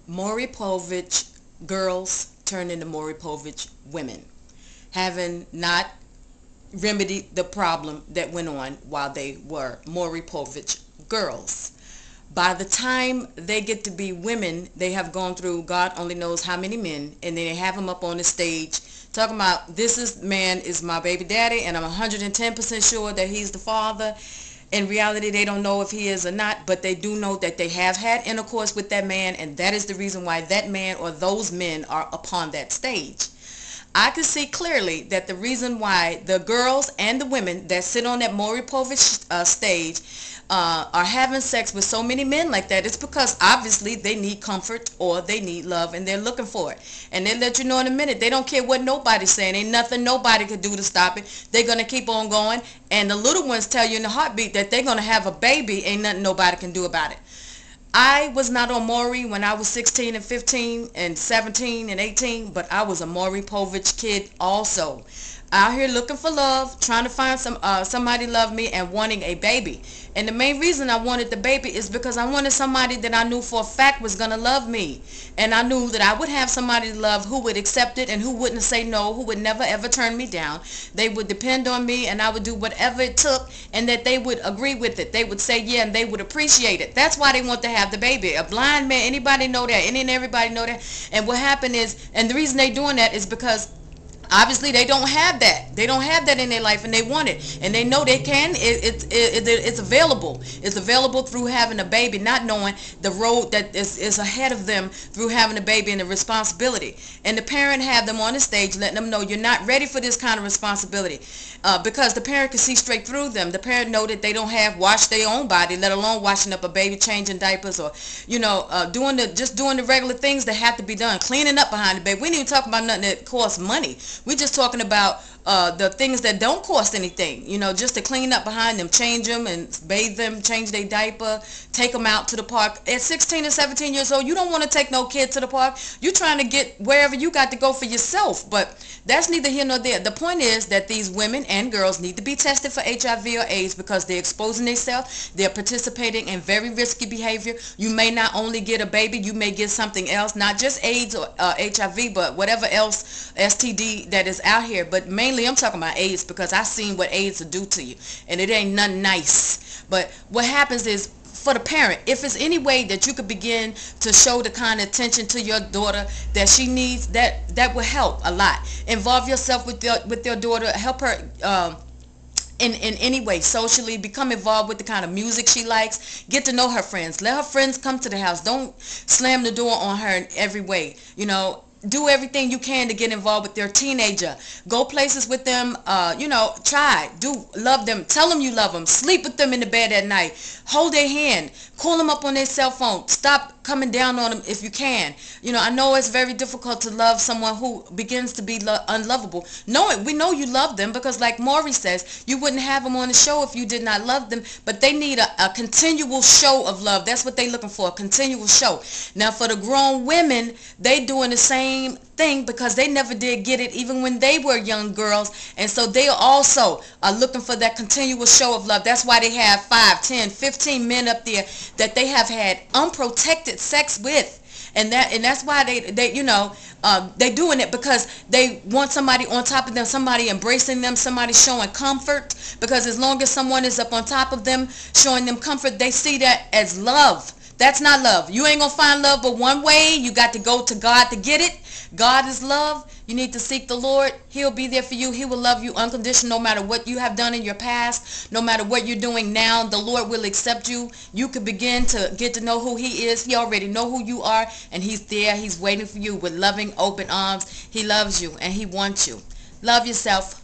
Maury Povich girls turn into Maury Povich women, having not remedied the problem that went on while they were Maury Povich girls. By the time they get to be women, they have gone through God only knows how many men, and then they have them up on the stage talking about, this man is my baby daddy, and I'm 110% sure that he's the father. In reality, they don't know if he is or not, but they do know that they have had intercourse with that man, and that is the reason why that man or those men are upon that stage. I can see clearly that the reason why the girls and the women that sit on that Maury Povich stage are having sex with so many men like that, it's because obviously they need comfort or they need love, and they're looking for it. And they'll let you know in a minute. They don't care what nobody's saying. Ain't nothing nobody could do to stop it. They're going to keep on going. And the little ones tell you in the heartbeat that they're going to have a baby. Ain't nothing nobody can do about it. I was not on Maury when I was 16 and 15 and 17 and 18, but I was a Maury Povich kid also. Out here looking for love, trying to find somebody love me, and wanting a baby. And the main reason I wanted the baby is because I wanted somebody that I knew for a fact was going to love me. And I knew that I would have somebody to love who would accept it and who wouldn't say no, who would never ever turn me down. They would depend on me, and I would do whatever it took, and that they would agree with it. They would say yeah, and they would appreciate it. That's why they want to have the baby. A blind man, anybody know that? Any and everybody know that? And what happened is, and the reason they doing that is because obviously they don't have that. They don't have that in their life, and they want it, and they know they can. It's available. It's available through having a baby, not knowing the road that is ahead of them through having a baby and the responsibility. And the parent have them on the stage, letting them know you're not ready for this kind of responsibility, because the parent can see straight through them. The parent know that they don't have washed their own body, let alone washing up a baby, changing diapers, or doing the regular things that have to be done, cleaning up behind the baby. We ain't even talking about nothing that costs money. We're just talking about the things that don't cost anything, just to clean up behind them, change them and bathe them, change their diaper, take them out to the park. At 16 and 17 years old, you don't want to take no kid to the park. You're trying to get wherever you got to go for yourself. But that's neither here nor there. The point is that these women and girls need to be tested for HIV or AIDS, because they're exposing themselves. They're participating in very risky behavior. You may not only get a baby, you may get something else, not just AIDS or HIV, but whatever else STD that is out here. But mainly I'm talking about AIDS, because I've seen what AIDS will do to you, and it ain't nothing nice. But what happens is, for the parent, if it's any way that you could begin to show the kind of attention to your daughter that she needs, that will help a lot. Involve yourself with your daughter, help her in any way socially, become involved with the kind of music she likes, get to know her friends, let her friends come to the house. Don't slam the door on her in every way. Do everything you can to get involved with their teenager. Go places with them. Love them. Tell them you love them. Sleep with them in the bed at night. Hold their hand. Call them up on their cell phone. Stop coming down on them if you can. I know it's very difficult to love someone who begins to be unlovable. We know you love them, because like Maury says, you wouldn't have them on the show if you did not love them. But they need a continual show of love. That's what they're looking for, a continual show. Now for the grown women, they doing the same thing, because they never did get it even when they were young girls, and so they also are looking for that continuous show of love. That's why they have 5, 10, 15 men up there that they have had unprotected sex with. And that's why they doing it, because they want somebody on top of them, somebody embracing them, somebody showing comfort. Because as long as someone is up on top of them, showing them comfort, they see that as love. That's not love. You ain't gonna find love but one way. You got to go to God to get it. God is love. You need to seek the Lord. He'll be there for you. He will love you unconditional, no matter what you have done in your past, no matter what you're doing now. The Lord will accept you. You can begin to get to know who He is. He already know who you are, and He's there. He's waiting for you with loving, open arms. He loves you, and He wants you. Love yourself.